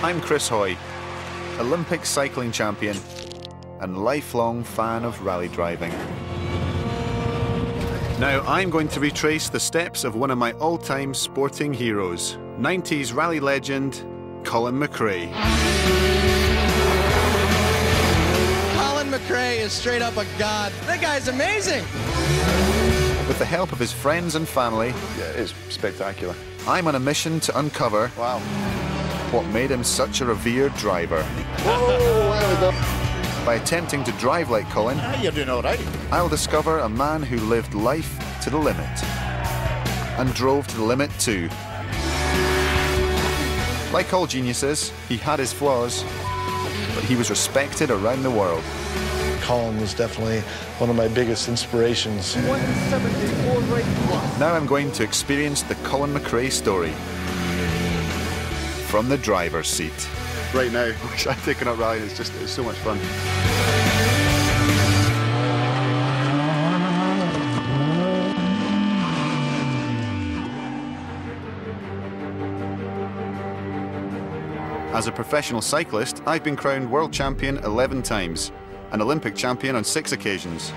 I'm Chris Hoy, Olympic cycling champion and lifelong fan of rally driving. Now I'm going to retrace the steps of one of my all-time sporting heroes, 90s rally legend, Colin McRae. Colin McRae is straight up a god. That guy's amazing. With the help of his friends and family, Yeah, it is spectacular. I'm on a mission to uncover Wow. what made him such a revered driver. Whoa, there we go. By attempting to drive like Colin, You're doing all right. I'll discover a man who lived life to the limit and drove to the limit too. Like all geniuses, he had his flaws, but he was respected around the world. Colin was definitely one of my biggest inspirations. 174 right plus. Now I'm going to experience the Colin McRae story from the driver's seat. Right now, I've taken up rallying. It's so much fun. As a professional cyclist, I've been crowned world champion 11 times, and Olympic champion on 6 occasions.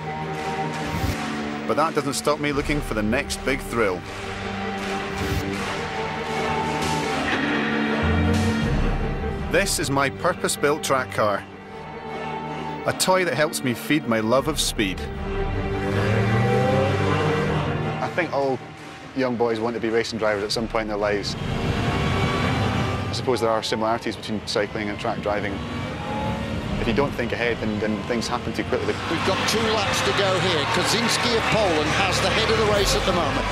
But that doesn't stop me looking for the next big thrill. This is my purpose-built track car, a toy that helps me feed my love of speed. I think all young boys want to be racing drivers at some point in their lives. I suppose there are similarities between cycling and track driving. If you don't think ahead, then things happen too quickly. We've got 2 laps to go here. Kaczynski of Poland has the head of the race at the moment.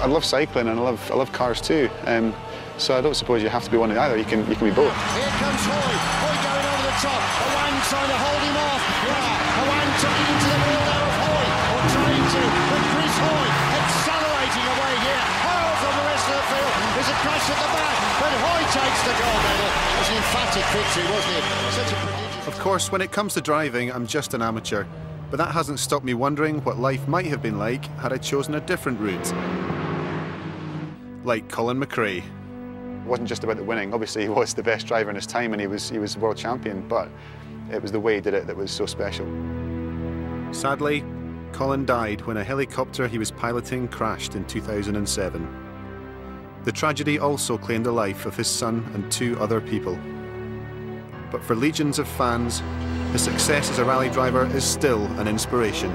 I love cycling and I love cars too. So I don't suppose you have to be one or the other. You can be both. Here comes Hoy. Hoy going over the top. Owen trying to hold him off. Yeah, Owen took it into the wheel there of Hoy, or trying to. But Chris Hoy accelerating away here. Oh, from the rest of the field. There's a crash at the back, but Hoy takes the gold medal. It was an emphatic victory, wasn't it? Such a prodigious... Of course, when it comes to driving, I'm just an amateur. But that hasn't stopped me wondering what life might have been like had I chosen a different route. Like Colin McRae. It wasn't just about the winning. Obviously, he was the best driver in his time and he was world champion, but it was the way he did it that was so special. Sadly, Colin died when a helicopter he was piloting crashed in 2007. The tragedy also claimed the life of his son and 2 other people. But for legions of fans, his success as a rally driver is still an inspiration.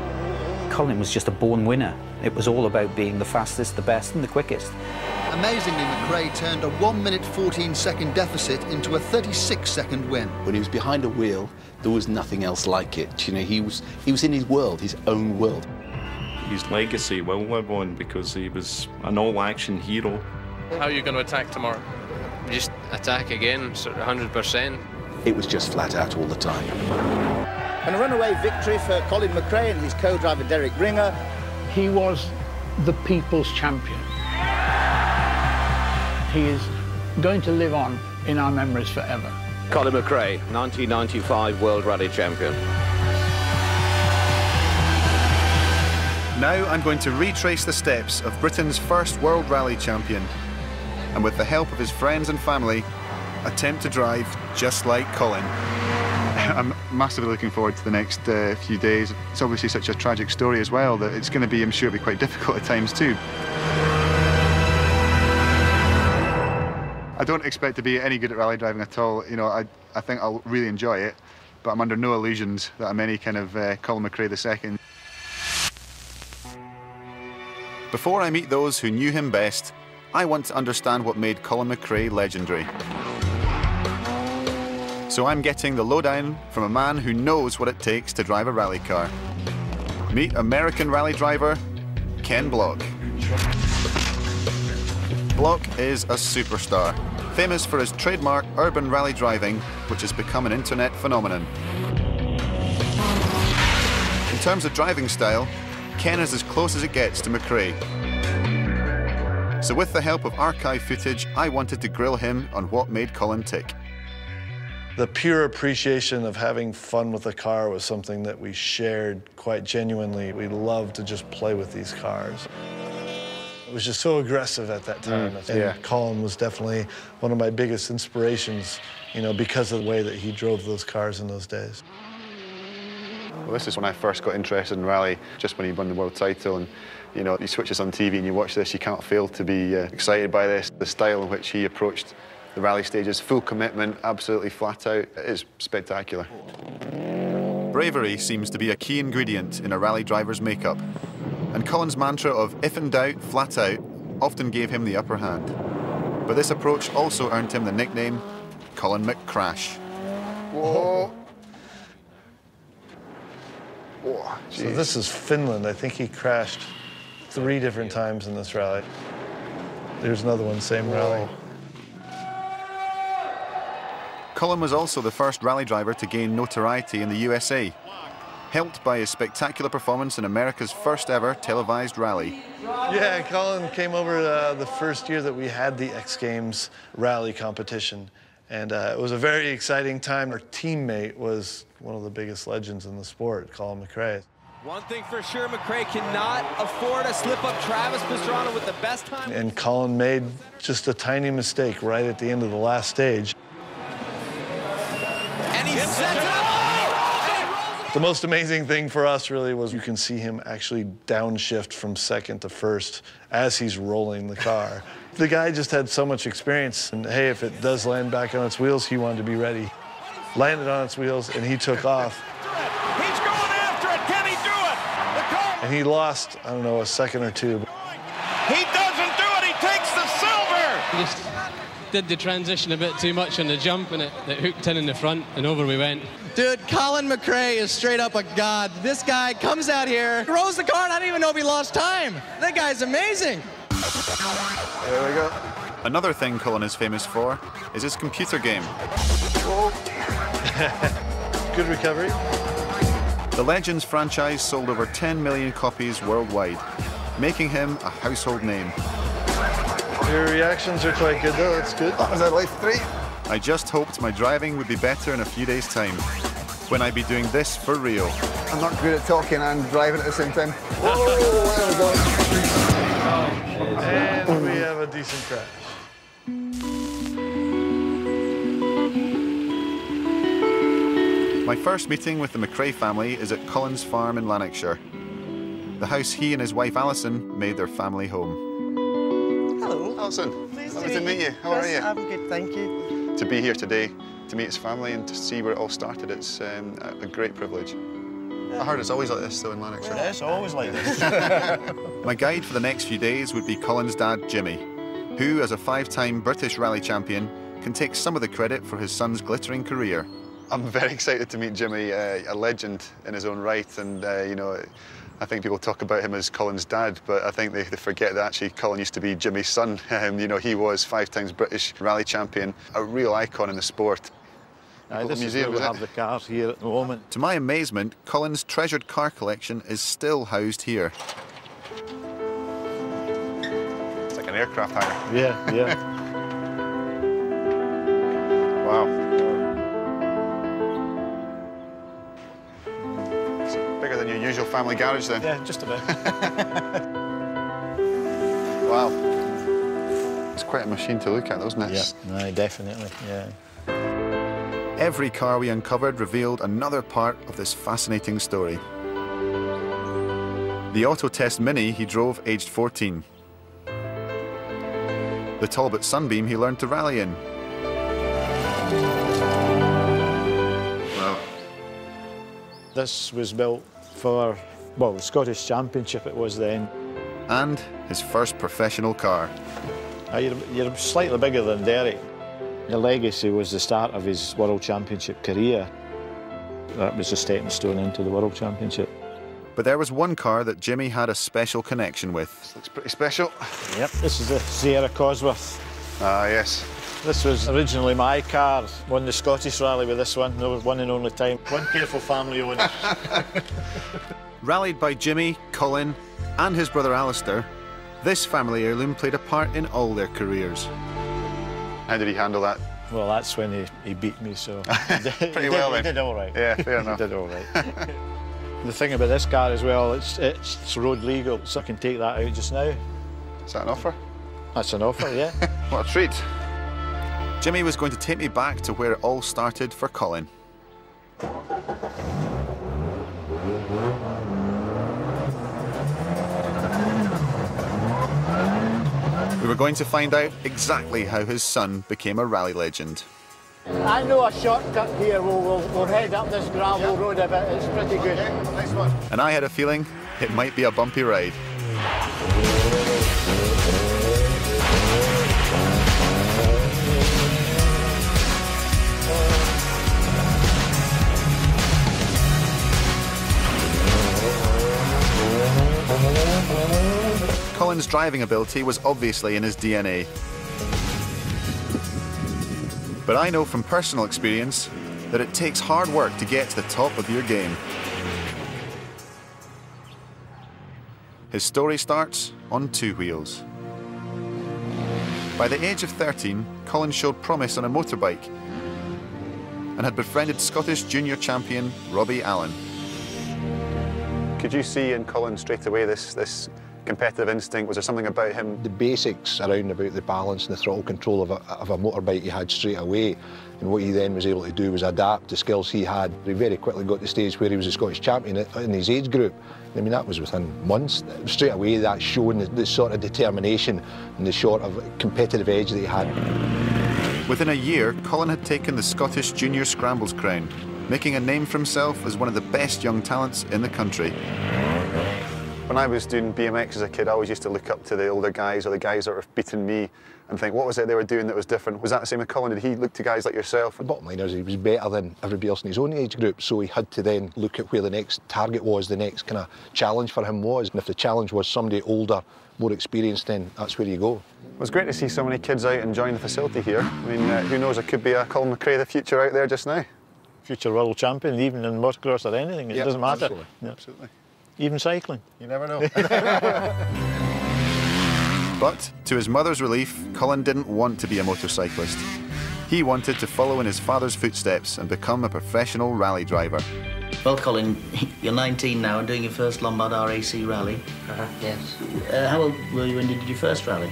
Colin was just a born winner. It was all about being the fastest, the best and the quickest. Amazingly, McRae turned a 1-minute 14-second deficit into a 36-second win. When he was behind a wheel, there was nothing else like it. You know, he was in his world, his own world. His legacy will live on because he was an all-action hero. How are you going to attack tomorrow? Just attack again, sort of 100%. It was just flat out all the time. And a runaway victory for Colin McRae and his co-driver Derek Ringer. He was the people's champion. He is going to live on in our memories forever. Colin McRae, 1995 World Rally Champion. Now I'm going to retrace the steps of Britain's first World Rally Champion, and with the help of his friends and family, attempt to drive just like Colin. I'm massively looking forward to the next few days. It's obviously such a tragic story as well that it's going to be, I'm sure, it'll be quite difficult at times too. I don't expect to be any good at rally driving at all. You know, I think I'll really enjoy it, but I'm under no illusions that I'm any kind of Colin McRae II. Before I meet those who knew him best, I want to understand what made Colin McRae legendary. So I'm getting the lowdown from a man who knows what it takes to drive a rally car. Meet American rally driver, Ken Block. Block is a superstar, famous for his trademark urban rally driving, which has become an internet phenomenon. In terms of driving style, Ken is as close as it gets to McRae. So with the help of archive footage, I wanted to grill him on what made Colin tick. The pure appreciation of having fun with a car was something that we shared quite genuinely. We loved to just play with these cars. It was just so aggressive at that time. And Colin was definitely one of my biggest inspirations, you know, because of the way that he drove those cars in those days. Well, this is when I first got interested in rally, just when he won the world title. And you know, you switch this on TV and you watch this, you can't fail to be excited by this. The style in which he approached the rally stages, full commitment, absolutely flat out. It is spectacular. Bravery seems to be a key ingredient in a rally driver's makeup. And Colin's mantra of if in doubt, flat out, often gave him the upper hand. But this approach also earned him the nickname Colin McCrash. Whoa. Whoa, so this is Finland. I think he crashed 3 different times in this rally. There's another one, same rally. Colin was also the first rally driver to gain notoriety in the USA, helped by his spectacular performance in America's first ever televised rally. Yeah, Colin came over the first year that we had the X Games rally competition. And it was a very exciting time. Our teammate was one of the biggest legends in the sport, Colin McRae. One thing for sure, McRae cannot afford to slip up Travis Pastrana with the best time. And Colin made just a tiny mistake right at the end of the last stage. And he sets it up! The most amazing thing for us really was you can see him actually downshift from second to first as he's rolling the car. The guy just had so much experience, and hey, if it does land back on its wheels, he wanted to be ready. Landed on its wheels, and he took off. He's going after it. Can he do it? The car. And he lost, I don't know, a second or two. He doesn't do it. He takes the silver. He just did the transition a bit too much on the jump, and it hooked in the front, and over we went. Dude, Colin McRae is straight up a god. This guy comes out here, throws the car, and I don't even know if he lost time. That guy's amazing. There we go. Another thing Colin is famous for is his computer game. Good recovery. The Legends franchise sold over 10 million copies worldwide, making him a household name. Your reactions are quite good, though. That's good. That was at life 3. I just hoped my driving would be better in a few days' time, when I'd be doing this for real. I'm not good at talking and driving at the same time. Oh, there we go. And we have a decent crash. My first meeting with the McRae family is at Colin's farm in Lanarkshire, the house he and his wife Alison made their family home. Hello. Alison, lovely to meet you. How are you? I'm good, thank you. To be here today, to meet his family and to see where it all started, it's a great privilege. I heard it's always like this, though, in Lanarkshire. Well, it's always like this. My guide for the next few days would be Colin's dad, Jimmy, who, as a 5-time British rally champion, can take some of the credit for his son's glittering career. I'm very excited to meet Jimmy, a legend in his own right, and you know, I think people talk about him as Colin's dad, but I think they forget that actually Colin used to be Jimmy's son. You know, he was 5 times British rally champion, a real icon in the sport. This is where we have the cars here at the moment. To my amazement, Colin's treasured car collection is still housed here. It's like an aircraft hangar. Yeah, yeah. Wow. It's bigger than your usual family garage then. Yeah, just about. Wow. It's quite a machine to look at, isn't it? Yeah, no, definitely, yeah. Every car we uncovered revealed another part of this fascinating story. The Autotest Mini he drove aged 14. The Talbot Sunbeam he learned to rally in. Wow. This was built for, well, the Scottish Championship it was then. And his first professional car. You're slightly bigger than Derek. The legacy was the start of his World Championship career. That was a stepping stone into the World Championship. But there was one car that Jimmy had a special connection with. This looks pretty special. Yep, this is the Sierra Cosworth. Ah, yes. This was originally my car. Won the Scottish Rally with this one. No, one and only time. One careful family owner. Rallied by Jimmy, Colin, and his brother Alistair, this family heirloom played a part in all their careers. How did he handle that? Well, that's when he beat me, so... Pretty well, then. He did all right. Yeah, fair enough. He did all right. The thing about this car as well, it's road legal, so I can take that out just now. Is that an offer? That's an offer, yeah. What a treat. Jimmy was going to take me back to where it all started for Colin. We were going to find out exactly how his son became a rally legend. I know a shortcut here. We'll head up this gravel road a bit. It's pretty good. Okay, nice one. And I had a feeling it might be a bumpy ride. Colin's driving ability was obviously in his DNA. But I know from personal experience that it takes hard work to get to the top of your game. His story starts on two wheels. By the age of 13, Colin showed promise on a motorbike and had befriended Scottish junior champion Robbie Allen. Could you see in Colin straight away this competitive instinct? Was there something about him? The basics around about the balance and the throttle control of a motorbike he had straight away, and what he then was able to do was adapt the skills he had. He very quickly got to the stage where he was a Scottish champion in his age group. I mean, that was within months. Straight away, that showing the sort of determination and the sort of competitive edge that he had. Within a year, Colin had taken the Scottish Junior Scrambles crown, making a name for himself as one of the best young talents in the country. When I was doing BMX as a kid, I always used to look up to the older guys or the guys that were beating me and think, what was it they were doing that was different? Was that the same with Colin? Did he look to guys like yourself? The bottom line is he was better than everybody else in his own age group, so he had to then look at where the next target was, the next kind of challenge for him was. And if the challenge was somebody older, more experienced, then that's where you go. It was great to see so many kids out enjoying the facility here. I mean, who knows, it could be a Colin McRae of the future out there just now. Future world champion, even in motocross or anything, it doesn't matter. Absolutely. Yeah. Absolutely. Even cycling. You never know. But, to his mother's relief, Colin didn't want to be a motorcyclist. He wanted to follow in his father's footsteps and become a professional rally driver. Well, Colin, you're 19 now and doing your first Lombard RAC rally. Yes. How old were you when you did your first rally?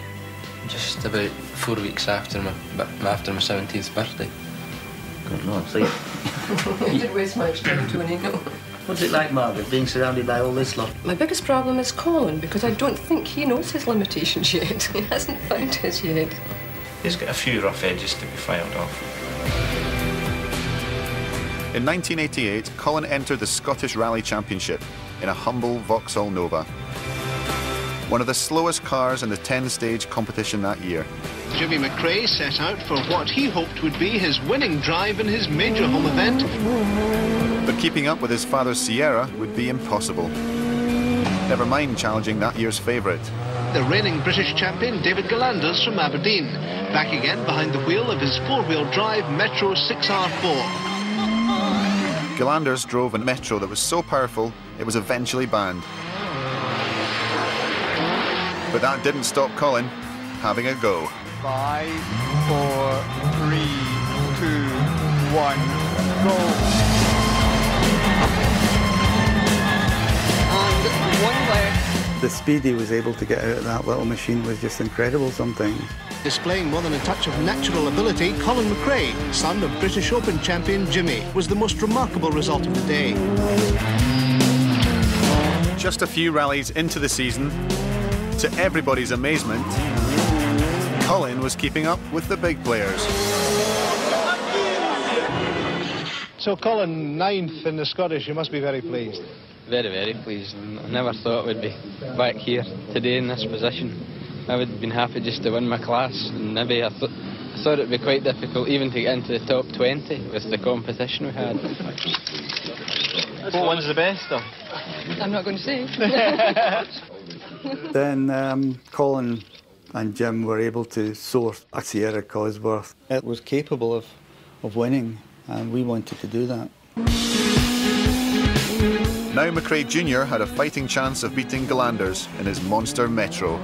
Just about 4 weeks after my 17th birthday. Good Lord, so you... You didn't waste much time, Tony, no. What's it like, Margaret, being surrounded by all this lot? My biggest problem is Colin, because I don't think he knows his limitations yet. He hasn't found his yet. He's got a few rough edges to be filed off. In 1988, Colin entered the Scottish Rally Championship in a humble Vauxhall Nova. One of the slowest cars in the 10-stage competition that year. Jimmy McRae set out for what he hoped would be his winning drive in his major home event. But keeping up with his father's Sierra would be impossible. Never mind challenging that year's favourite. The reigning British champion David Galanders from Aberdeen, back again behind the wheel of his four-wheel drive Metro 6R4. Galanders drove a Metro that was so powerful it was eventually banned. But that didn't stop Colin having a go. 5, 4, 3, 2, 1, go. And one left. The speed he was able to get out of that little machine was just incredible sometimes. Displaying more than a touch of natural ability, Colin McRae, son of British Open champion Jimmy, was the most remarkable result of the day. Just a few rallies into the season, to everybody's amazement, Colin was keeping up with the big players. So Colin, 9th in the Scottish, you must be very pleased. Very, very pleased. I never thought we'd be back here today in this position. I would have been happy just to win my class, and maybe I thought it would be quite difficult even to get into the top 20 with the competition we had. What one's the best, though? I'm not going to say. Then Colin and Jim were able to source a Sierra Cosworth. It was capable of winning, and we wanted to do that. Now McRae Jr. had a fighting chance of beating Galanders in his monster Metro.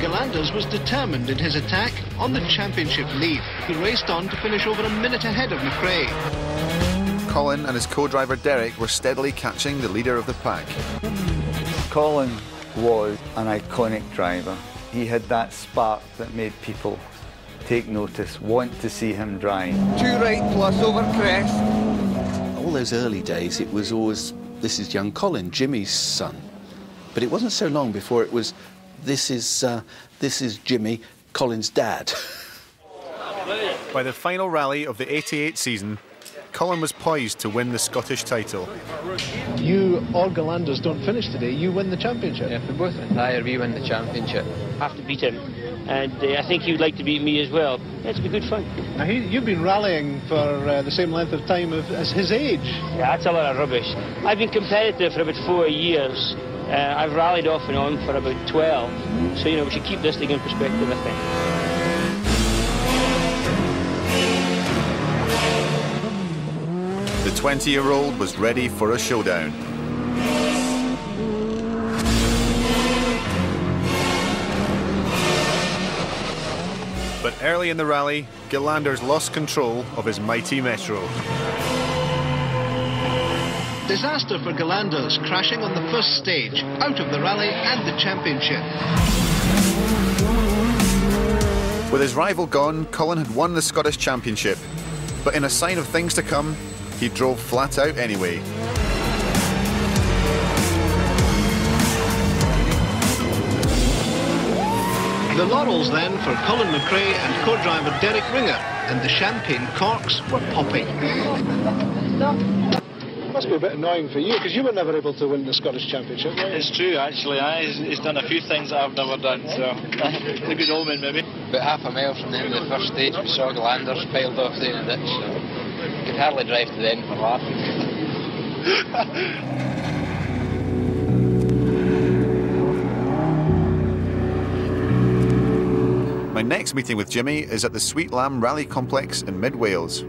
Galanders was determined in his attack on the championship lead. He raced on to finish over a minute ahead of McRae. Colin and his co-driver Derek were steadily catching the leader of the pack. Colin was an iconic driver. He had that spark that made people take notice, want to see him drive. 2 right plus over crest. All those early days, it was always, this is young Colin, Jimmy's son. But it wasn't so long before it was, this is Jimmy, Colin's dad. By the final rally of the 88 season, Colin was poised to win the Scottish title. You or Galanders don't finish today, you win the championship. Yeah, if we both retire, we win the championship. Have to beat him, and I think he would like to beat me as well. It's be good fun. Now, you've been rallying for the same length of time as his age. Yeah, that's a lot of rubbish. I've been competitive for about 4 years. I've rallied off and on for about 12. So, we should keep this thing in perspective, I think. The 20-year-old was ready for a showdown. But early in the rally, Galanders lost control of his mighty Metro. Disaster for Galanders, crashing on the first stage, out of the rally and the championship. With his rival gone, Colin had won the Scottish Championship. But in a sign of things to come, he drove flat out anyway. The laurels then for Colin McRae and co-driver Derek Ringer, and the champagne corks were popping. Must be a bit annoying for you, because you were never able to win the Scottish Championship, were you? It's true, actually. He's done a few things that I've never done, so it's a good omen, maybe. About half a mile from the end of the first stage, we saw Galanders piled off there in the ditch, so could hardly drive to the end for laughing. My next meeting with Jimmy is at the Sweet Lamb Rally Complex in mid-Wales.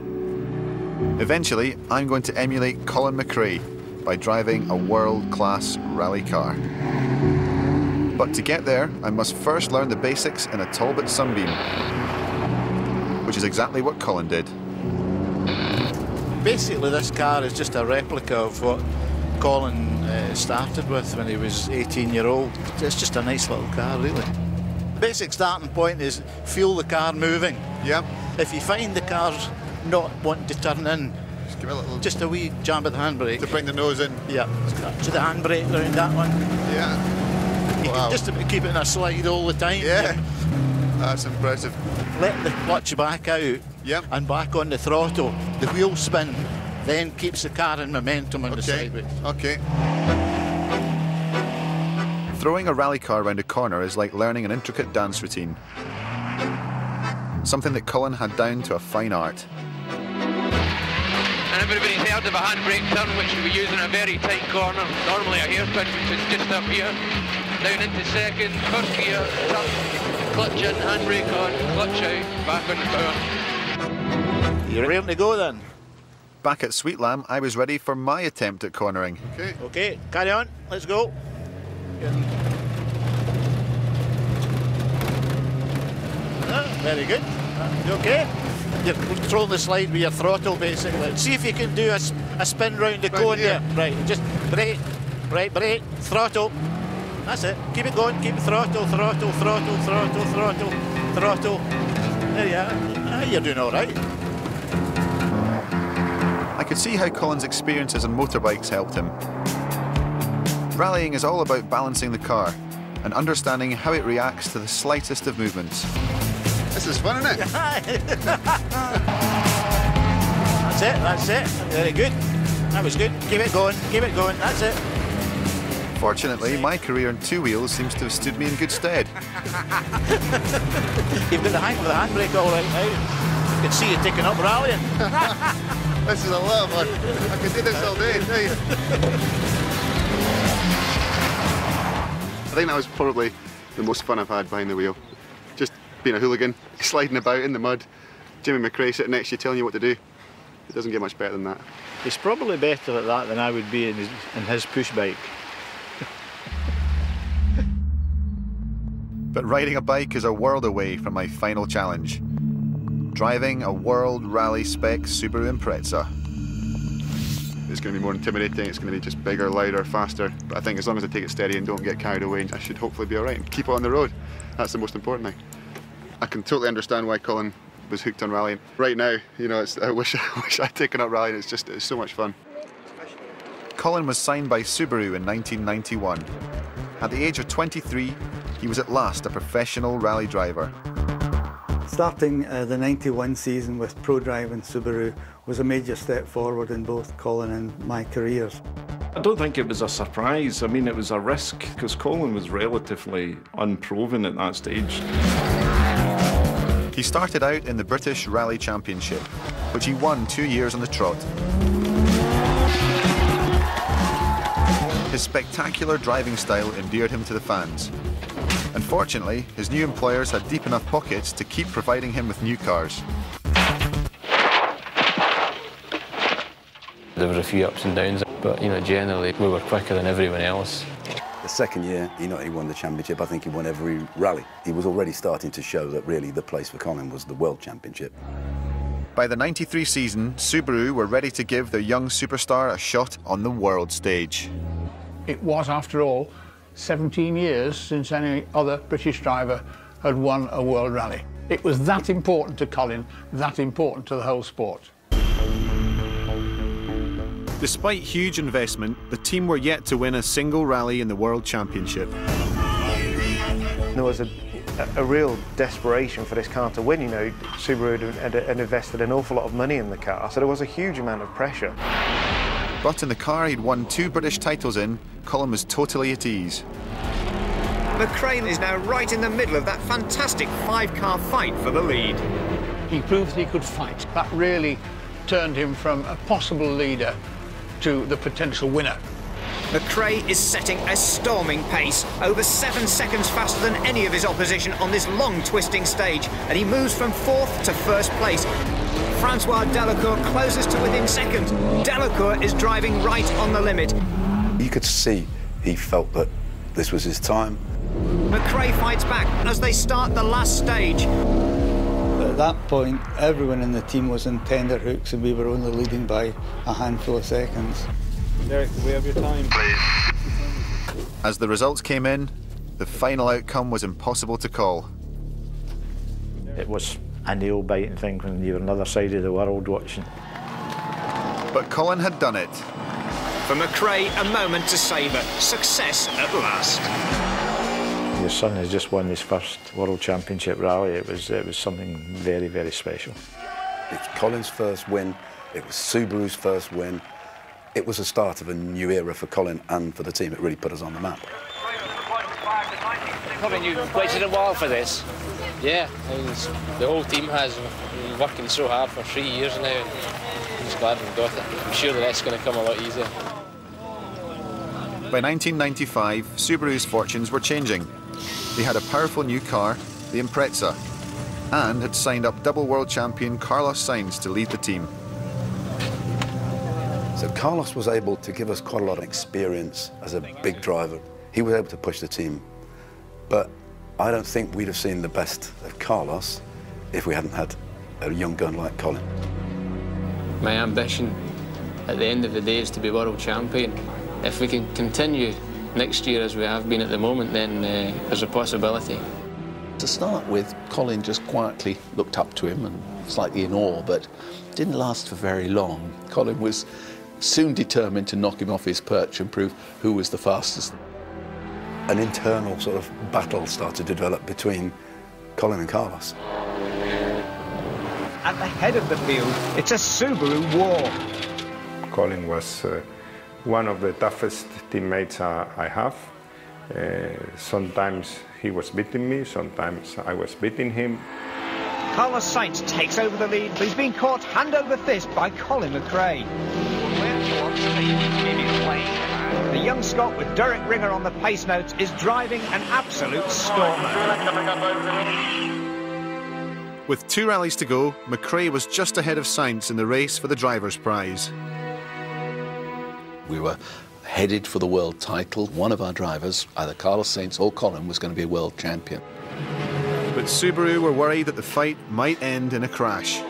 Eventually, I'm going to emulate Colin McRae by driving a world-class rally car. But to get there, I must first learn the basics in a Talbot Sunbeam, which is exactly what Colin did. Basically, this car is just a replica of what Colin started with when he was 18-year-old. It's just a nice little car, really. Basic starting point is feel the car moving. Yeah. If you find the car's not wanting to turn in, just give it a little... just a wee jab of the handbrake. To bring the nose in? Yeah. So the handbrake around that one. Yeah. You can just keep it in a slide all the time. Yeah. That's impressive. Let the clutch back out. Yep. And back on the throttle. The wheel spin then keeps the car in momentum on the sideways. Okay. Throwing a rally car around a corner is like learning an intricate dance routine. Something that Colin had down to a fine art. And everybody's heard of a handbrake turn, which we use in a very tight corner. Normally a hairpin, which is just up here. Down into second, first gear, turn, clutch in, handbrake on, clutch out, back on the power. You're ready to go then? Back at Sweet Lamb, I was ready for my attempt at cornering. Okay, carry on, let's go. Very good. You okay? You're controlling the slide with your throttle, basically. See if you can do a spin round the cone there. Right, just brake, right, brake, throttle. That's it. Keep it going. Keep throttle, throttle, throttle, throttle, throttle, throttle. There you are. You're doing all right. I could see how Colin's experiences on motorbikes helped him. Rallying is all about balancing the car and understanding how it reacts to the slightest of movements. This is fun, isn't it? That's it. Very good. That was good. Keep it going, that's it. Fortunately, my career on two wheels seems to have stood me in good stead. You've got the hang of the handbrake all right now. You can see you taking up rallying. This is a lot of fun. I could do this all day. I think that was probably the most fun I've had behind the wheel. Just being a hooligan, sliding about in the mud, Jimmy McRae sitting next to you telling you what to do. It doesn't get much better than that. He's probably better at that than I would be in his push bike. But riding a bike is a world away from my final challenge. Driving a World Rally Spec Subaru Impreza. it's going to be more intimidating, it's going to be just bigger, louder, faster. But I think as long as I take it steady and don't get carried away, I should hopefully be all right and keep it on the road. That's the most important thing. I can totally understand why Colin was hooked on rallying. Right now, you know, I wish I'd taken up rallying. It's so much fun. Colin was signed by Subaru in 1991. At the age of 23, he was at last a professional rally driver. Starting the 91 season with ProDrive and Subaru was a major step forward in both Colin and my careers. I don't think it was a surprise. I mean, it was a risk because Colin was relatively unproven at that stage. He started out in the British Rally Championship, which he won 2 years on the trot. His spectacular driving style endeared him to the fans. Unfortunately, his new employers had deep enough pockets to keep providing him with new cars. There were a few ups and downs, but generally we were quicker than everyone else. The second year, he not only won the championship, I think he won every rally. He was already starting to show that really the place for Colin was the World Championship. By the 93 season, Subaru were ready to give their young superstar a shot on the world stage. It was, after all, 17 years since any other British driver had won a world rally. It was that important to Colin, that important to the whole sport. Despite huge investment, the team were yet to win a single rally in the World Championship. There was a real desperation for this car to win. Subaru had invested an awful lot of money in the car, so there was a huge amount of pressure. But in the car he'd won 2 British titles in, Colin was totally at ease. McRae is now right in the middle of that fantastic 5-car fight for the lead. He proved he could fight. That really turned him from a possible leader to the potential winner. McRae is setting a storming pace, over 7 seconds faster than any of his opposition on this long twisting stage, and he moves from 4th to 1st place. Francois Delacour closes to within second. Delacour is driving right on the limit. You could see he felt that this was his time. McRae fights back as they start the last stage. At that point, everyone in the team was in tender hooks and we were only leading by a handful of seconds. Derek, we have your time, please. As the results came in, the final outcome was impossible to call. It was a nail-biting thing when you were on the other side of the world watching. But Colin had done it. For McRae, a moment to savour. Success at last. Your son has just won his first World Championship rally. It was something very, very special. It's Colin's first win. It was Subaru's first win. It was the start of a new era for Colin and for the team. It really put us on the map. Colin, you've waited a while for this. Yeah, the whole team has been working so hard for 3 years now, and I'm just glad we've got it. I'm sure the rest's going to come a lot easier. By 1995, Subaru's fortunes were changing. They had a powerful new car, the Impreza, and had signed up double world champion Carlos Sainz to lead the team. So Carlos was able to give us quite a lot of experience as a big driver. He was able to push the team, but I don't think we'd have seen the best of Carlos if we hadn't had a young gun like Colin. My ambition at the end of the day is to be world champion. If we can continue next year as we have been at the moment, then there's a possibility. To start with, Colin just quietly looked up to him and slightly in awe, but didn't last for very long. Colin was soon determined to knock him off his perch and prove who was the fastest. An internal sort of battle started to develop between Colin and Carlos. At the head of the field, it's a Subaru war. Colin was one of the toughest teammates I have. Sometimes he was beating me, sometimes I was beating him. Carlos Sainz takes over the lead, but he's been caught hand over fist by Colin McRae. The young Scot with Derek Ringer on the pace notes is driving an absolute stormer. With 2 rallies to go, McRae was just ahead of Sainz in the race for the driver's prize. We were headed for the world title. One of our drivers, either Carlos Sainz or Colin, was going to be a world champion. But Subaru were worried that the fight might end in a crash.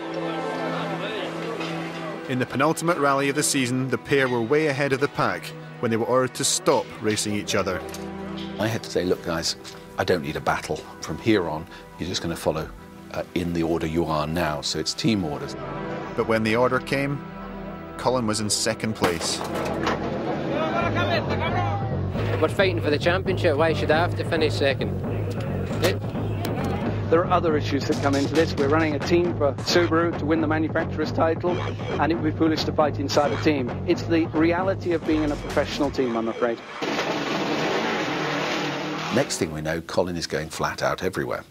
In the penultimate rally of the season, the pair were way ahead of the pack when they were ordered to stop racing each other. I had to say, look guys, I don't need a battle. From here on, you're just going to follow in the order you are now, so it's team orders. But when the order came, Colin was in second place. We're fighting for the championship. Why should I have to finish second? There are other issues that come into this. We're running a team for Subaru to win the manufacturer's title, and it would be foolish to fight inside a team. It's the reality of being in a professional team, I'm afraid. Next thing we know, Colin is going flat out everywhere.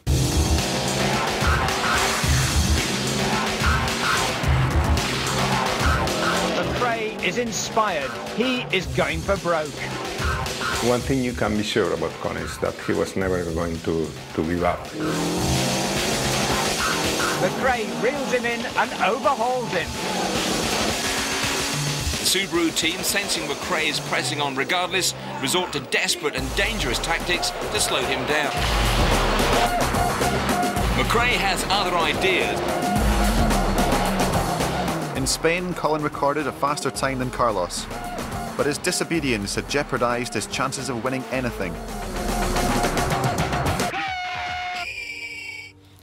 McRae is inspired. He is going for broke. One thing you can be sure about Colin is that he was never going to give up. McRae reels him in and overhauls him. The Subaru team, sensing McRae is pressing on regardless, resort to desperate and dangerous tactics to slow him down. McRae has other ideas. In Spain, Colin recorded a faster time than Carlos, but his disobedience had jeopardised his chances of winning anything.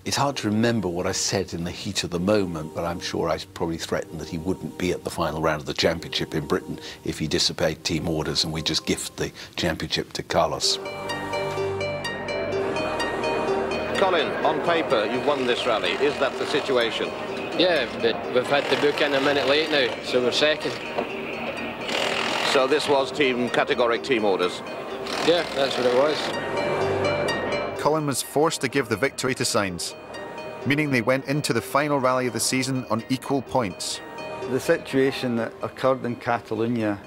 It's hard to remember what I said in the heat of the moment, but I'm sure I probably threatened that he wouldn't be at the final round of the championship in Britain if he disobeyed team orders and we just gift the championship to Carlos. Colin, on paper, you've won this rally. Is that the situation? Yeah, but we've had to book in a minute late now, so we're second. So this was categoric team orders? Yeah, that's what it was. Colin was forced to give the victory to Sainz, meaning they went into the final rally of the season on equal points. The situation that occurred in Catalonia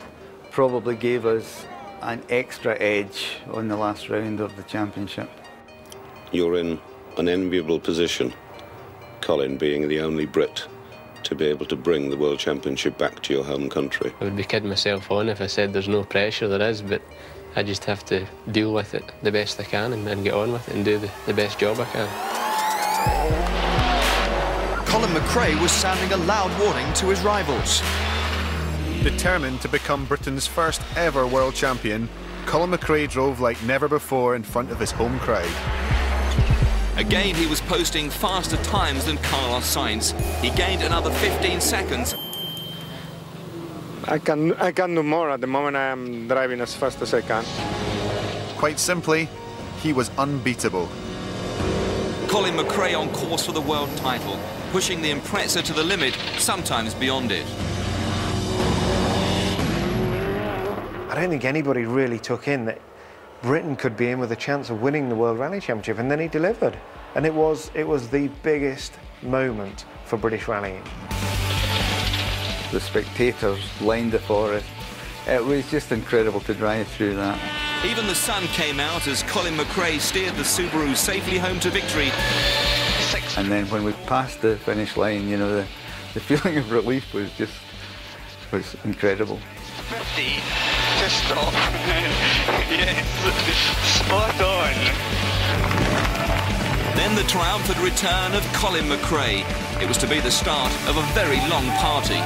probably gave us an extra edge on the last round of the championship. You're in an enviable position, Colin, being the only Brit to be able to bring the World Championship back to your home country. I would be kidding myself on if I said there's no pressure. There is, but I just have to deal with it the best I can and get on with it and do the best job I can. Colin McRae was sounding a loud warning to his rivals. Determined to become Britain's first ever world champion, Colin McRae drove like never before in front of his home crowd. Again, he was posting faster times than Carlos Sainz. He gained another 15 seconds. I can do more. At the moment, I am driving as fast as I can. Quite simply, he was unbeatable. Colin McRae on course for the world title, pushing the Impreza to the limit, sometimes beyond it. I don't think anybody really took in that Britain could be in with a chance of winning the World Rally Championship, and then he delivered. And it was the biggest moment for British rallying. The spectators lined it for us. It was just incredible to drive through that. Even the sun came out as Colin McRae steered the Subaru safely home to victory. And then when we passed the finish line, you know, the feeling of relief was incredible. 50 to stop. Yes, spot on. Then the triumphant return of Colin McRae. It was to be the start of a very long party.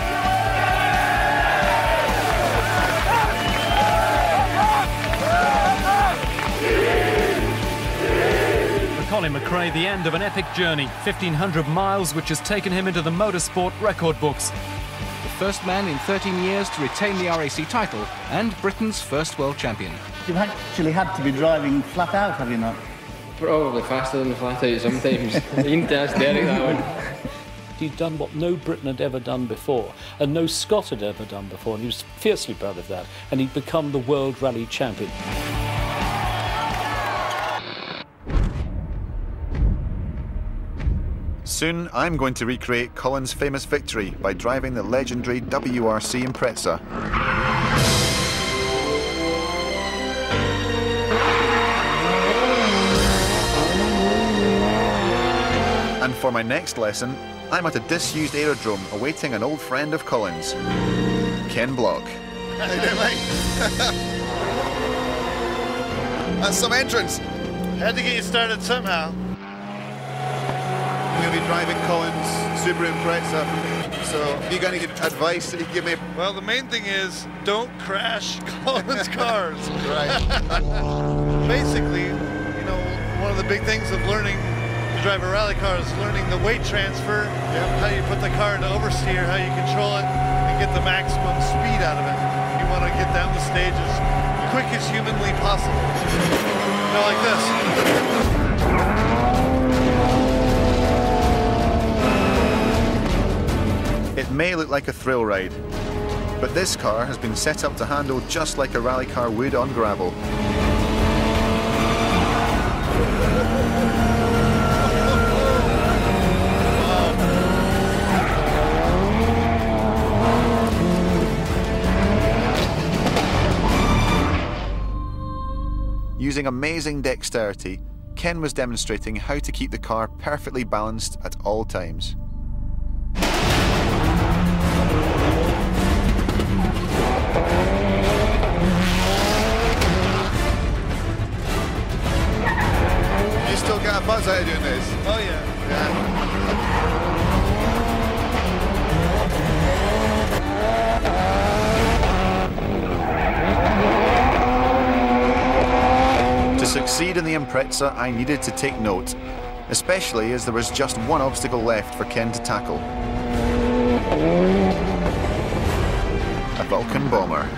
For Colin McRae, the end of an epic journey, 1,500 miles, which has taken him into the motorsport record books. The first man in 13 years to retain the RAC title and Britain's first world champion. You've actually had to be driving flat out, have you not? Probably faster than the flat out sometimes. You need to ask Derek that one. He'd done what no Briton had ever done before, and no Scot had ever done before, and he was fiercely proud of that, and he'd become the World Rally Champion. Soon, I'm going to recreate Colin's famous victory by driving the legendary WRC Impreza. And for my next lesson, I'm at a disused aerodrome awaiting an old friend of Colin's, Ken Block. How you doing, mate? That's some entrance. Had to get you started somehow. going to be driving Colin's Subaru Impreza, so have you got any advice that you can give me? Well, the main thing is don't crash Colin's cars. Right. Basically, you know, one of the big things of learning to drive a rally car is learning the weight transfer, how you put the car into oversteer, how you control it, and get the maximum speed out of it. You want to get down the stage as quick as humanly possible. You know, like this. It may look like a thrill ride, but this car has been set up to handle just like a rally car would on gravel. Using amazing dexterity, Ken was demonstrating how to keep the car perfectly balanced at all times. You still get a buzz out of doing this? Oh yeah. To succeed in the Impreza, I needed to take note, especially as there was just one obstacle left for Ken to tackle. A Vulcan bomber.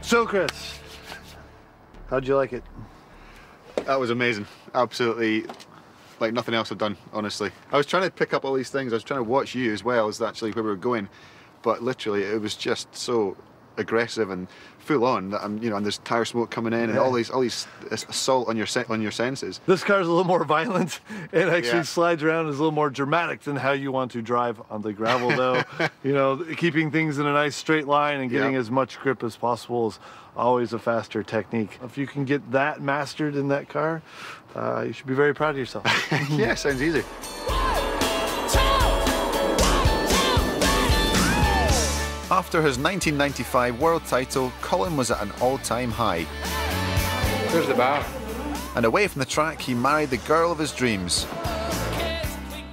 So, Chris, how'd you like it? That was amazing. Absolutely, like nothing else I've done, honestly. I was trying to pick up all these things. I was trying to watch you as well as actually where we were going, but literally it was just so aggressive and full on that I'm, you know, and there's tire smoke coming in and all these assault on your senses. This car's a little more violent. It actually slides around, is a little more dramatic than how you want to drive on the gravel, though. You know, keeping things in a nice straight line and getting as much grip as possible is always a faster technique. If you can get that mastered in that car, you should be very proud of yourself. Yeah, sounds easy. After his 1995 world title, Colin was at an all-time high. There's the bar. And away from the track, he married the girl of his dreams.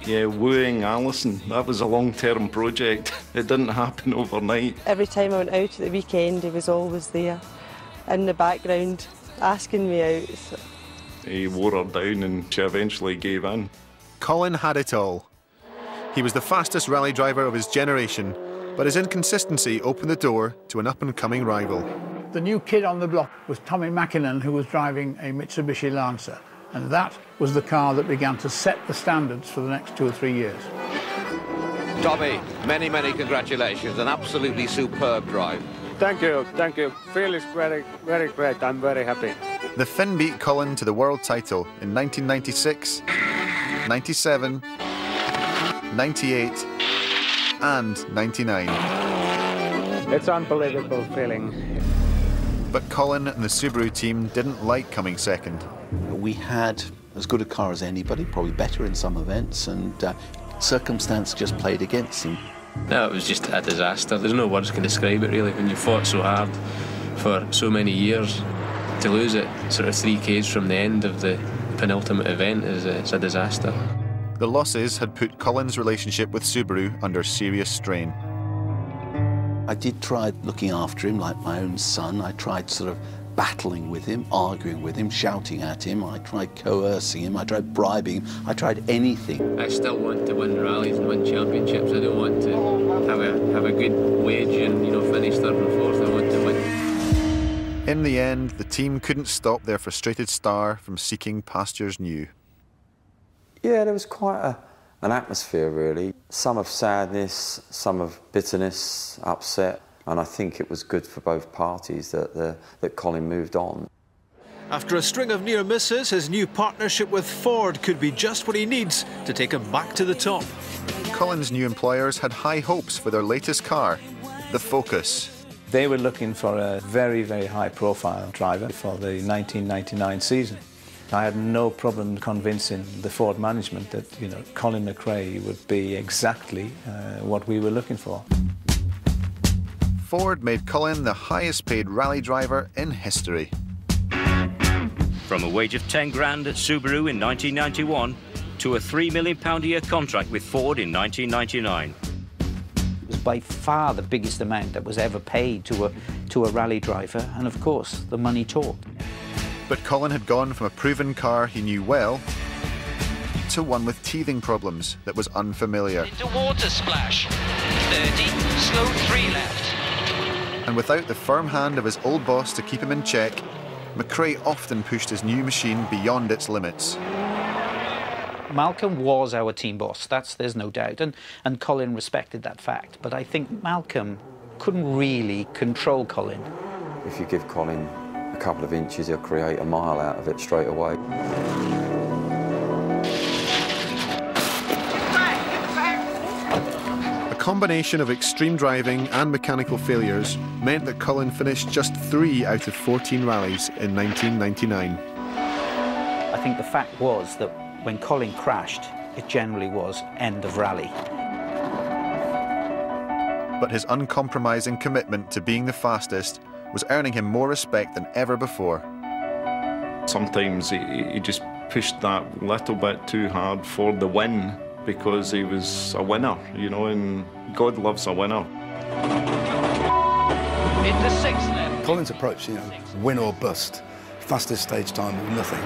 Yeah, wooing Alison, that was a long-term project. It didn't happen overnight. Every time I went out at the weekend, he was always there in the background, asking me out. So. He wore her down and she eventually gave in. Colin had it all. He was the fastest rally driver of his generation, but his inconsistency opened the door to an up-and-coming rival. The new kid on the block was Tommy Mackinnon, who was driving a Mitsubishi Lancer, and that was the car that began to set the standards for the next 2 or 3 years. Tommy, many, many congratulations. An absolutely superb drive. Thank you, thank you. Feel is very, very great. I'm very happy. The Finn beat Colin to the world title in 1996, 97, 98, and 99. It's unbelievable feeling. But Colin and the Subaru team didn't like coming second. We had as good a car as anybody, probably better in some events, and circumstance just played against them. No, it was just a disaster. There's no words can describe it, really. When you fought so hard for so many years, to lose it sort of 3 Ks from the end of the penultimate event is a disaster. The losses had put Colin's relationship with Subaru under serious strain. I did try looking after him like my own son. I tried sort of battling with him, arguing with him, shouting at him. I tried coercing him. I tried bribing him. I tried anything. I still want to win rallies and win championships. I don't want to have a good wage and, you know, finish 3rd and 4th. I want to win. In the end, the team couldn't stop their frustrated star from seeking pastures new. Yeah, there was quite an atmosphere, really. Some of sadness, some of bitterness, upset, and I think it was good for both parties that Colin moved on. After a string of near misses, his new partnership with Ford could be just what he needs to take him back to the top. Colin's new employers had high hopes for their latest car, the focus. They were looking for a very, very high-profile driver for the 1999 season. I had no problem convincing the Ford management that, you know, Colin McRae would be exactly what we were looking for. Ford made Colin the highest-paid rally driver in history. From a wage of 10 grand at Subaru in 1991 to a £3 million a year contract with Ford in 1999. It was by far the biggest amount that was ever paid to a rally driver, and of course the money talked. But Colin had gone from a proven car he knew well to one with teething problems that was unfamiliar. Into water splash. 30, slow 3 left. And without the firm hand of his old boss to keep him in check, McRae often pushed his new machine beyond its limits. Malcolm was our team boss, there's no doubt, and Colin respected that fact. But I think Malcolm couldn't really control Colin. If you give Colin a couple of inches, he'll create a mile out of it straight away. A combination of extreme driving and mechanical failures meant that Colin finished just 3 out of 14 rallies in 1999. I think the fact was that when Colin crashed, it generally was end of rally. But his uncompromising commitment to being the fastest was earning him more respect than ever before. Sometimes he just pushed that little bit too hard for the win because he was a winner, you know, and God loves a winner. Into 6 left. Colin's approach, you know, win or bust, fastest stage time or nothing,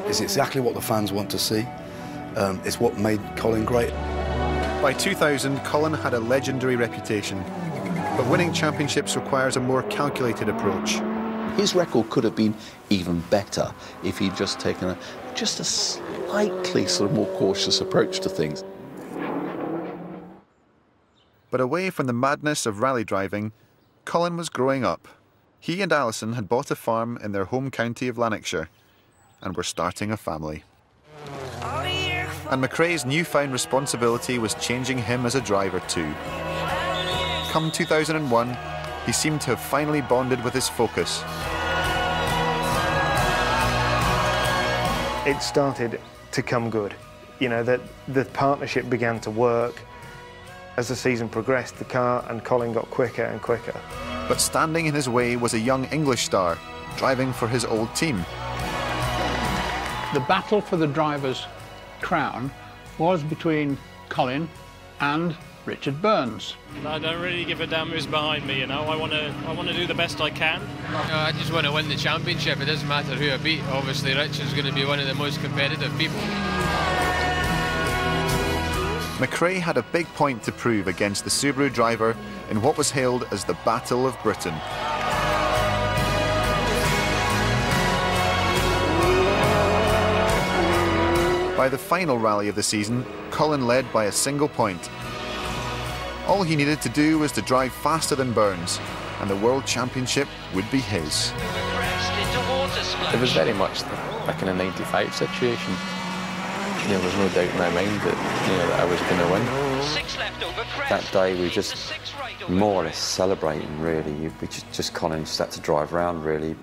is exactly what the fans want to see. It's what made Colin great. By 2000, Colin had a legendary reputation. But winning championships requires a more calculated approach. His record could have been even better if he'd just taken a slightly sort of more cautious approach to things. But away from the madness of rally driving, Colin was growing up. He and Alison had bought a farm in their home county of Lanarkshire and were starting a family. And McRae's newfound responsibility was changing him as a driver too. Come 2001, he seemed to have finally bonded with his focus. It started to come good. You know, that the partnership began to work. As the season progressed, the car and Colin got quicker and quicker. But standing in his way was a young English star, driving for his old team. The battle for the driver's crown was between Colin and Richard Burns. I don't really give a damn who's behind me, you know. I want to do the best I can. I just want to win the championship. It doesn't matter who I beat. Obviously, Richard's going to be one of the most competitive people. McRae had a big point to prove against the Subaru driver in what was hailed as the Battle of Britain. By the final rally of the season, Colin led by a single point. All he needed to do was to drive faster than Burns, and the World Championship would be his. It was very much like in a 95 situation. There was no doubt in my mind that, you know, that I was going to win. 6 left over crest. That day we just more or less celebrating, really. We just Colin just had to drive around, really.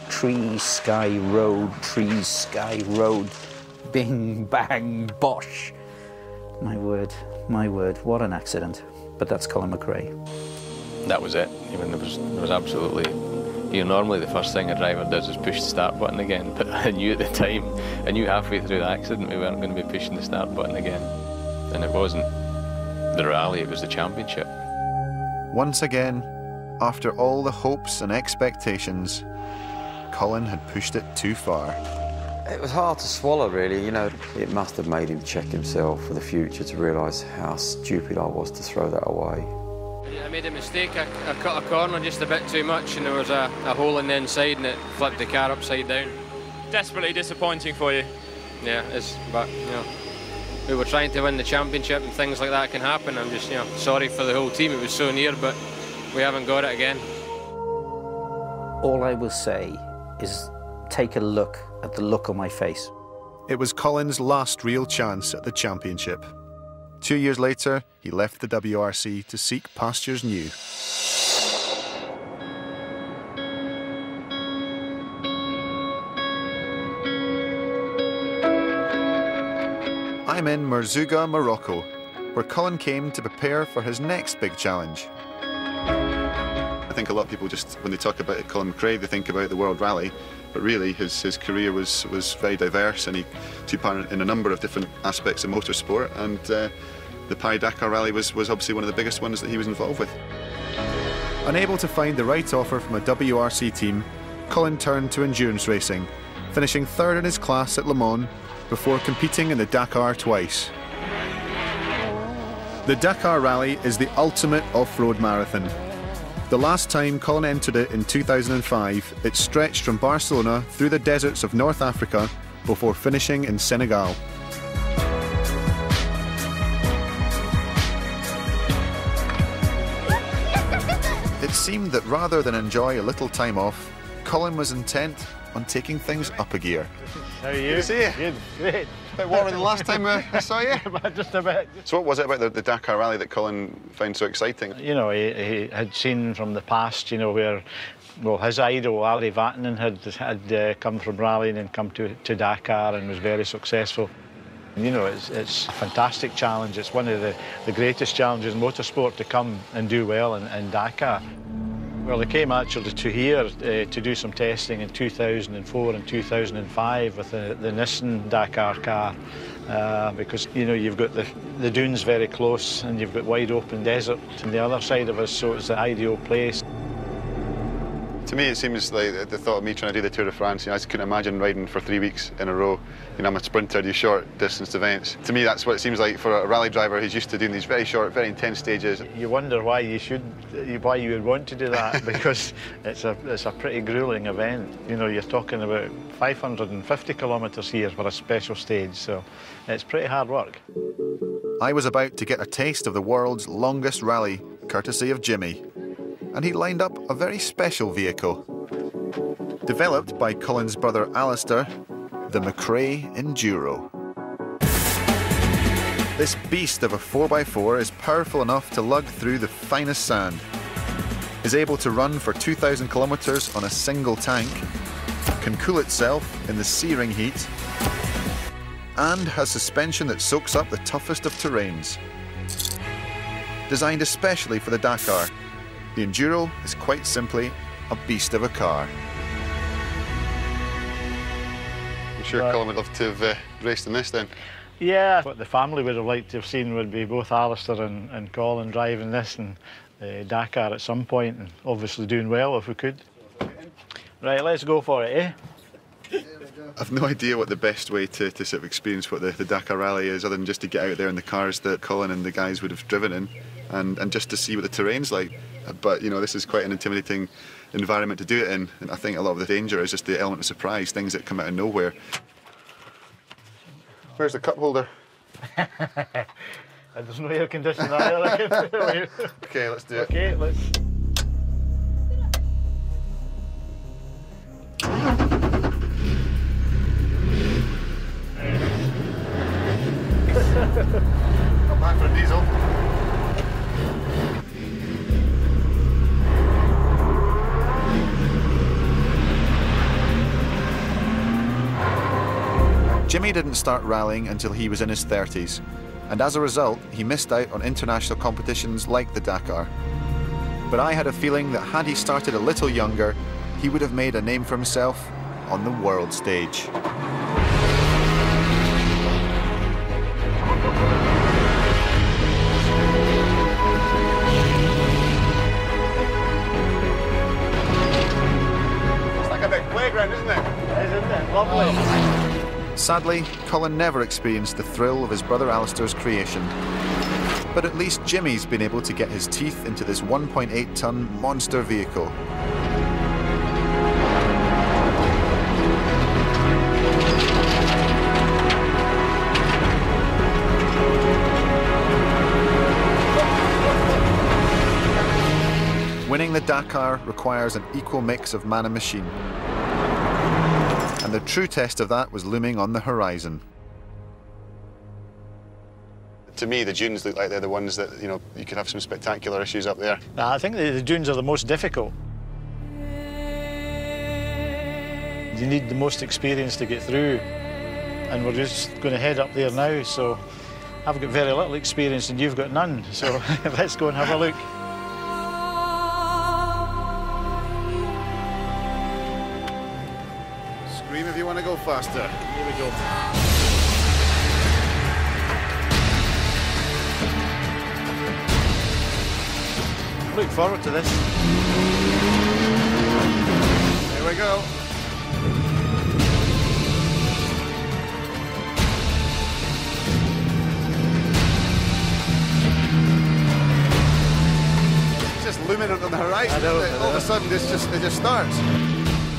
Tree, sky, road, trees, sky, road, bing, bang, bosh. My word, what an accident. But that's Colin McRae. That was it. I mean, there was absolutely, you know, normally the first thing a driver does is push the start button again, but I knew at the time, I knew halfway through the accident we weren't going to be pushing the start button again. And it wasn't the rally, it was the championship. Once again, after all the hopes and expectations, Colin had pushed it too far. It was hard to swallow, really, you know. It must have made him check himself for the future to realise how stupid I was to throw that away. I made a mistake. I cut a corner just a bit too much and there was a hole in the inside and it flipped the car upside down. Desperately disappointing for you. Yeah, it is, but, you know, we were trying to win the championship and things like that can happen. I'm just, sorry for the whole team. It was so near, but we haven't got it again. All I will say is take a look at the look on my face. It was Colin's last real chance at the championship. 2 years later, he left the WRC to seek pastures new. I'm in Merzouga, Morocco, where Colin came to prepare for his next big challenge. I think a lot of people just, when they talk about Colin McRae, they think about the World Rally, but really his career was very diverse, and he took part in a number of different aspects of motorsport, and the Paris-Dakar Rally was obviously one of the biggest ones that he was involved with. Unable to find the right offer from a WRC team, Colin turned to endurance racing, finishing third in his class at Le Mans before competing in the Dakar twice. The Dakar Rally is the ultimate off-road marathon. The last time Colin entered it in 2005, it stretched from Barcelona through the deserts of North Africa before finishing in Senegal. It seemed that rather than enjoy a little time off, Colin was intent on taking things up a gear. How are you? Good to see you. Good, great. A bit warmer than the last time I saw you. Just a bit. So what was it about the Dakar Rally that Colin found so exciting? You know, he had seen from the past, you know, where, well, his idol, Ali Vatanen, had come from rallying and come to Dakar and was very successful. You know, it's a fantastic challenge. It's one of the greatest challenges in motorsport to come and do well in Dakar. Well, they came actually to here to do some testing in 2004 and 2005 with the Nissan Dakar car because, you know, you've got the dunes very close and you've got wide open desert on the other side of us, so it's the ideal place. To me, it seems like the thought of me trying to do the Tour de France, you know, I just couldn't imagine riding for 3 weeks in a row. You know, I'm a sprinter, do short distance events. To me, that's what it seems like for a rally driver who's used to doing these very short, very intense stages. You wonder why you would want to do that, because it's a pretty gruelling event. You know, you're talking about 550 kilometres here for a special stage, so it's pretty hard work. I was about to get a taste of the world's longest rally, courtesy of Jimmy. And he lined up a very special vehicle. Developed by Colin's brother Alistair, the McRae Enduro. This beast of a 4x4 is powerful enough to lug through the finest sand, is able to run for 2,000 kilometres on a single tank, can cool itself in the searing heat, and has suspension that soaks up the toughest of terrains. Designed especially for the Dakar, the Enduro is quite simply a beast of a car. I'm sure Colin would love to have raced in this then. Yeah, what the family would have liked to have seen would be both Alistair and Colin driving this and Dakar at some point, and obviously doing well if we could. Right, let's go for it, eh? I've no idea what the best way to sort of experience what the Dakar Rally is, other than just to get out there in the cars that Colin and the guys would have driven in, and just to see what the terrain's like. But, you know, this is quite an intimidating environment to do it in, and I think a lot of the danger is just the element of surprise, things that come out of nowhere. Where's the cup holder? There's no air conditioning either. Okay, let's do it. Okay, let's... Come back for a diesel. Jimmy didn't start rallying until he was in his 30s, and as a result, he missed out on international competitions like the Dakar. But I had a feeling that had he started a little younger, he would have made a name for himself on the world stage. It's like a big playground, isn't it? Isn't it? Lovely. Sadly, Colin never experienced the thrill of his brother Alistair's creation. But at least Jimmy's been able to get his teeth into this 1.8-ton monster vehicle. Winning the Dakar requires an equal mix of man and machine. And the true test of that was looming on the horizon. To me, the dunes look like they're the ones that, you know, you could have some spectacular issues up there. I think the dunes are the most difficult. You need the most experience to get through, and we're just going to head up there now, so I've got very little experience and you've got none, so let's go and have a look. Scream if you want to go faster. Here we go. Look forward to this. Here we go. It's just looming on the horizon. All of a sudden, it just starts.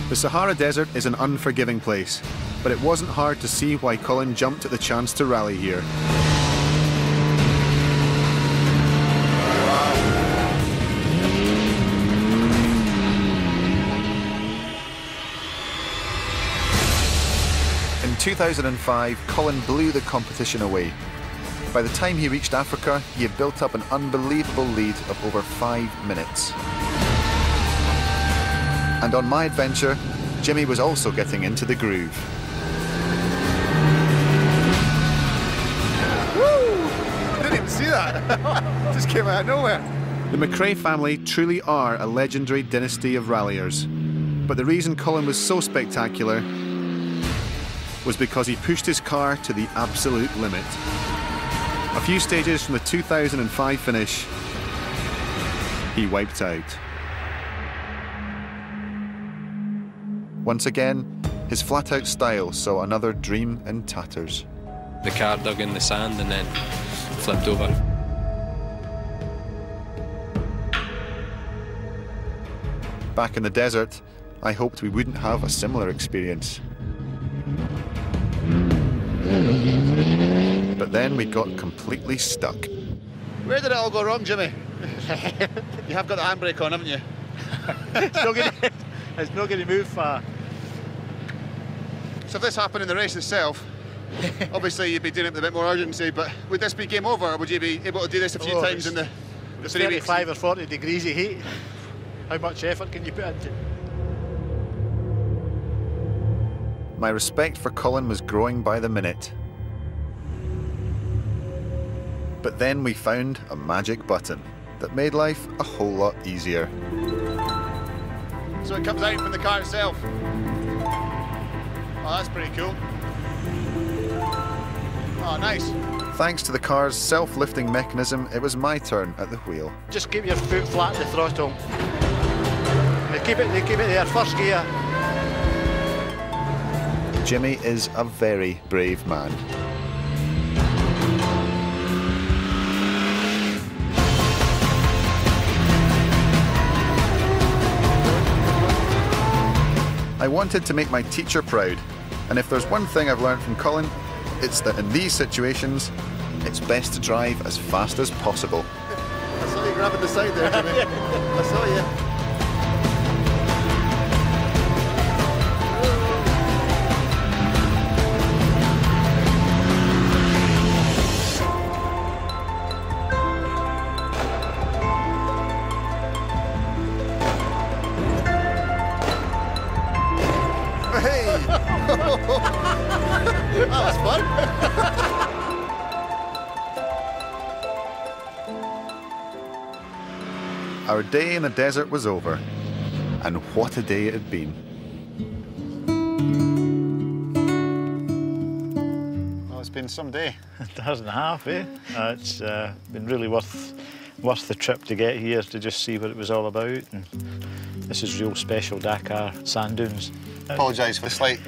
The Sahara Desert is an unforgiving place, but it wasn't hard to see why Colin jumped at the chance to rally here. In 2005, Colin blew the competition away. By the time he reached Africa, he had built up an unbelievable lead of over 5 minutes. And on my adventure, Jimmy was also getting into the groove. Woo! I didn't even see that. Just came out of nowhere. The McRae family truly are a legendary dynasty of ralliers. But the reason Colin was so spectacular was because he pushed his car to the absolute limit. A few stages from the 2005 finish, he wiped out. Once again, his flat-out style saw another dream in tatters. The car dug in the sand and then flipped over. Back in the desert, I hoped we wouldn't have a similar experience. But then we got completely stuck. Where did it all go wrong, Jimmy? You have got the handbrake on, haven't you? It's not going to move far. So if this happened in the race itself, obviously you'd be doing it with a bit more urgency, but would this be game over, or would you be able to do this a few times in the 3 weeks? 35 or 40 degrees of heat. How much effort can you put into it? My respect for Colin was growing by the minute. But then we found a magic button that made life a whole lot easier. So it comes out from the car itself. Oh, that's pretty cool. Oh, nice. Thanks to the car's self-lifting mechanism, it was my turn at the wheel. Just keep your foot flat to the throttle. They keep it there, first gear. Jimmy is a very brave man. I wanted to make my teacher proud, and if there's one thing I've learned from Colin, it's that in these situations, it's best to drive as fast as possible. I saw you grabbing the side there, Jimmy. I saw you. That was fun. Our day in the desert was over, and what a day it had been. Well, it's been some day. It hasn't half, eh? It's been really worth the trip to get here to just see what it was all about. And this is real special Dakar sand dunes. Apologise for the slight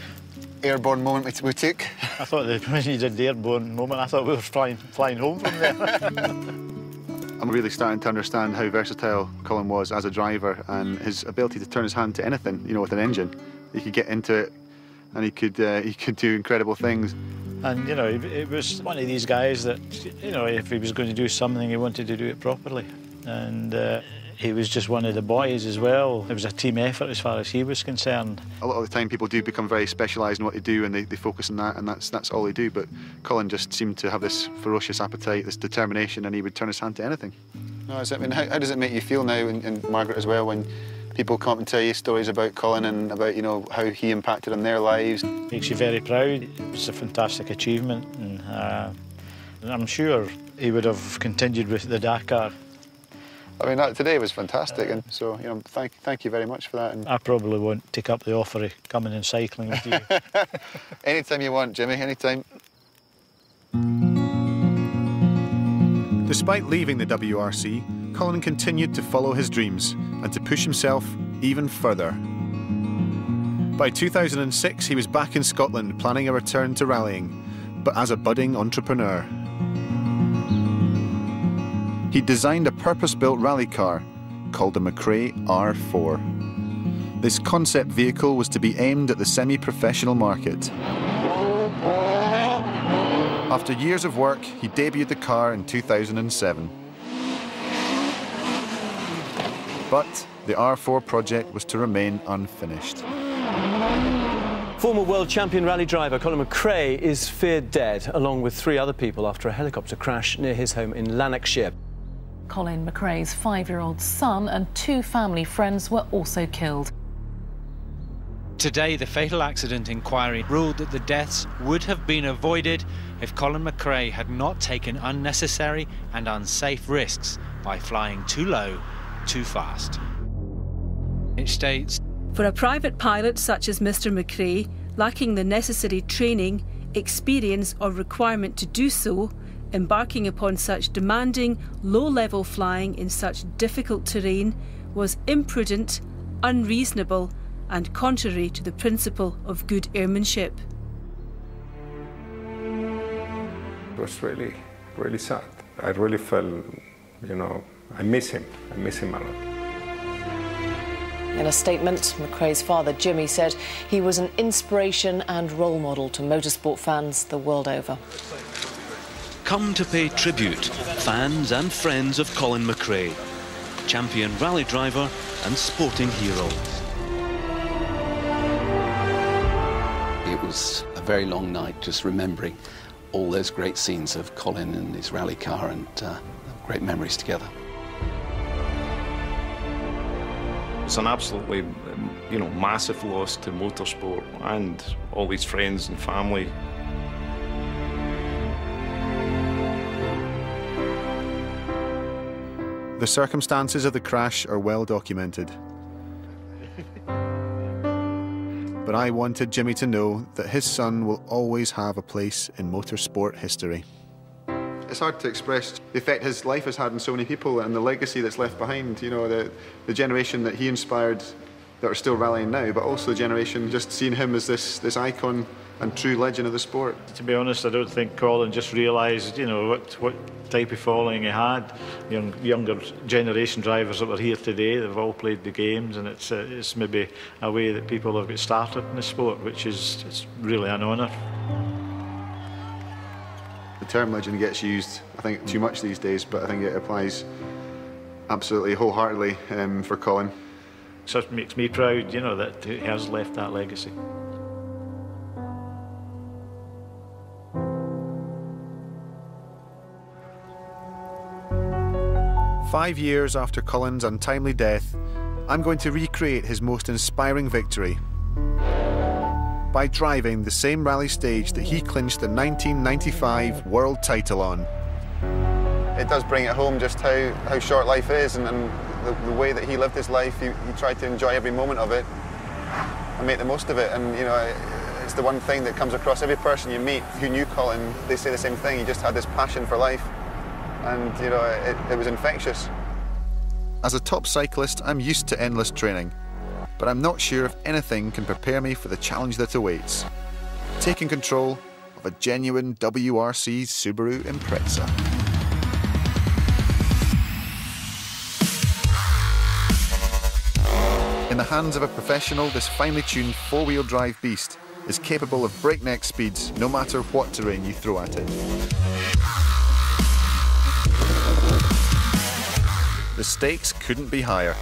airborne moment we took. I thought that when you did the airborne moment, I thought we were flying home from there. I'm really starting to understand how versatile Colin was as a driver and his ability to turn his hand to anything, you know, with an engine. He could get into it and he could do incredible things. And, you know, it was one of these guys that, you know, if he was going to do something, he wanted to do it properly. and he was just one of the boys as well. It was a team effort as far as he was concerned. A lot of the time people do become very specialised in what they do, and they focus on that, and that's all they do. But Colin just seemed to have this ferocious appetite, this determination, and he would turn his hand to anything. No, I mean, how does it make you feel now, and Margaret as well, when people come up and tell you stories about Colin and about, you know, how he impacted on their lives? Makes you very proud. It's a fantastic achievement, and I'm sure he would have continued with the Dakar. I mean, today was fantastic, and so, you know, thank you very much for that. And I probably won't take up the offer of coming and cycling with you. Anytime you want, Jimmy, anytime. Despite leaving the WRC, Colin continued to follow his dreams and to push himself even further. By 2006, he was back in Scotland planning a return to rallying, but as a budding entrepreneur. He designed a purpose-built rally car called the McRae R4. This concept vehicle was to be aimed at the semi-professional market. After years of work, he debuted the car in 2007. But the R4 project was to remain unfinished. Former world champion rally driver Colin McRae is feared dead, along with 3 other people after a helicopter crash near his home in Lanarkshire. Colin McRae's 5-year-old son and 2 family friends were also killed. Today, the fatal accident inquiry ruled that the deaths would have been avoided if Colin McRae had not taken unnecessary and unsafe risks by flying too low, too fast. It states, "For a private pilot such as Mr. McRae, lacking the necessary training, experience or requirement to do so, embarking upon such demanding, low-level flying in such difficult terrain was imprudent, unreasonable and contrary to the principle of good airmanship." It was really, really sad. I really felt, you know, I miss him a lot. In a statement, McRae's father, Jimmy, said he was an inspiration and role model to motorsport fans the world over. Come to pay tribute, fans and friends of Colin McRae, champion rally driver and sporting hero. It was a very long night, just remembering all those great scenes of Colin and his rally car, and great memories together. It's an absolutely, you know, massive loss to motorsport and all his friends and family. The circumstances of the crash are well documented. But I wanted Jimmy to know that his son will always have a place in motorsport history. It's hard to express the effect his life has had on so many people and the legacy that's left behind. You know, the generation that he inspired that are still rallying now, but also the generation just seeing him as this icon and true legend of the sport. To be honest, I don't think Colin just realised, you know, what type of following he had. Younger generation drivers that were here today, they've all played the games, and it's maybe a way that people have got started in the sport, which is it's really an honour. The term legend gets used, I think, too much these days, but I think it applies absolutely wholeheartedly for Colin. So it makes me proud, you know, that he has left that legacy. "5 years after Colin's untimely death, I'm going to recreate his most inspiring victory by driving the same rally stage that he clinched the 1995 world title on." It does bring it home just how short life is, and the way that he lived his life. He tried to enjoy every moment of it and make the most of it. And, you know, it's the one thing that comes across every person you meet who knew Colin. They say the same thing. He just had this passion for life, and, you know, it was infectious. As a top cyclist, I'm used to endless training, but I'm not sure if anything can prepare me for the challenge that awaits: taking control of a genuine WRC Subaru Impreza. In the hands of a professional, this finely tuned four-wheel drive beast is capable of breakneck speeds no matter what terrain you throw at it. The stakes couldn't be higher.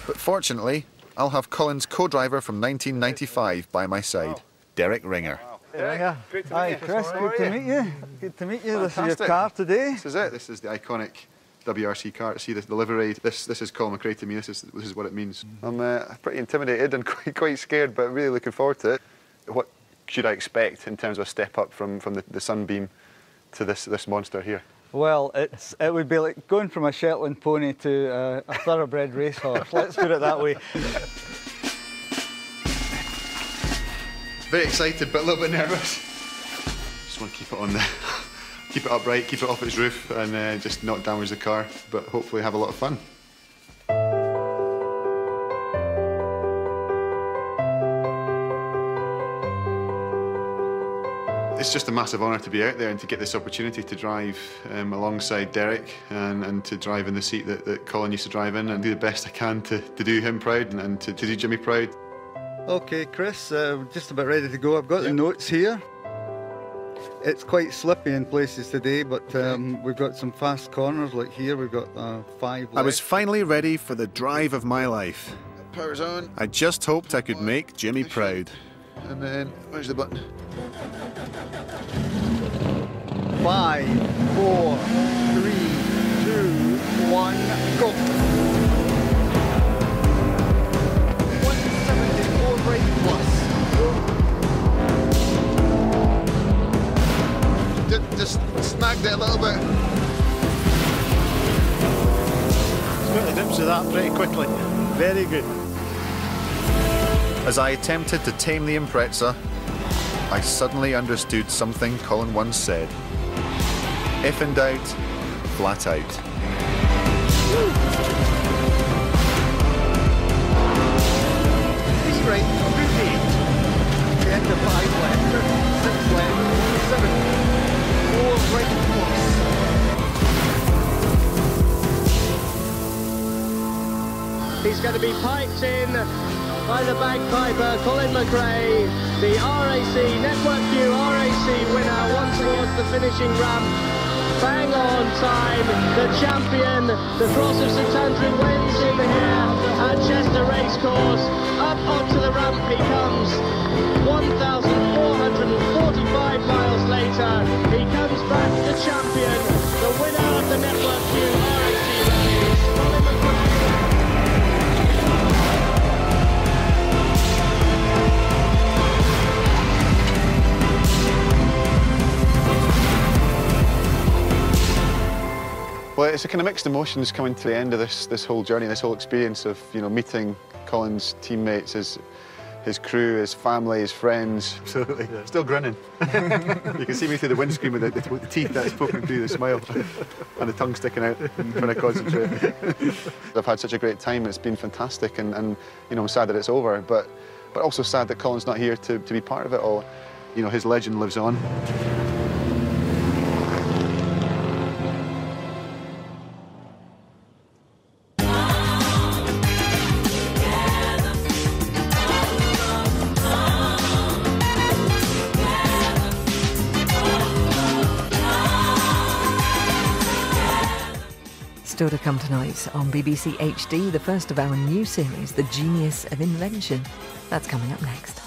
But fortunately, I'll have Colin's co-driver from 1995 by my side, Derek Ringer. Hi, Chris. Good to meet you. Good to meet you. This is your car today. This is it. This is the iconic WRC car. See the livery. This is Colin McRae to me. This is what it means. I'm pretty intimidated and quite scared, but really looking forward to it. What should I expect in terms of a step up from the Sunbeam to this monster here? Well, it would be like going from a Shetland pony to a thoroughbred racehorse. Let's put it that way. Very excited, but a little bit nervous. Just want to keep it keep it upright, keep it off its roof, and just not damage the car, but hopefully have a lot of fun. It's just a massive honour to be out there and to get this opportunity to drive alongside Derek and to drive in the seat that Colin used to drive in, and do the best I can to do him proud and to do Jimmy proud. OK, Chris, just about ready to go. I've got the notes here. It's quite slippy in places today, but we've got some fast corners like here. We've got 5 left. I was finally ready for the drive of my life. Power's on. I just hoped I could make Jimmy proud. And then, where's the button? 5, 4, 3, 2, 1, go! 174 brake plus. Just snagged it a little bit. Got the dips of that pretty quickly. Very good. As I attempted to tame the Impreza, I suddenly understood something Colin once said. If in doubt, flat out. He's right, group 8. The end of 5 left, 6 left, 7. 4 right plus. He's going to be piped in by the bagpiper, Colin McRae, the RAC, Network View RAC winner, one towards the finishing ramp. Bang on time, the champion, the Cross of St Andrew wins in here at Chester Racecourse. Up onto the ramp he comes, 1,445 miles later. He comes back the champion, the winner of the Network View RAC race, Colin McRae. Well, it's a kind of mixed emotions coming to the end of this whole journey, this whole experience of meeting Colin's teammates, his crew, his family, his friends. Absolutely, yeah. Still grinning. You can see me through the windscreen with the teeth that's poking through the smile and the tongue sticking out, trying to concentrate. I've had such a great time. It's been fantastic, and I'm sad that it's over, but also sad that Colin's not here to be part of it all. His legend lives on. Still to come tonight on BBC HD, the first of our new series, The Genius of Invention. That's coming up next.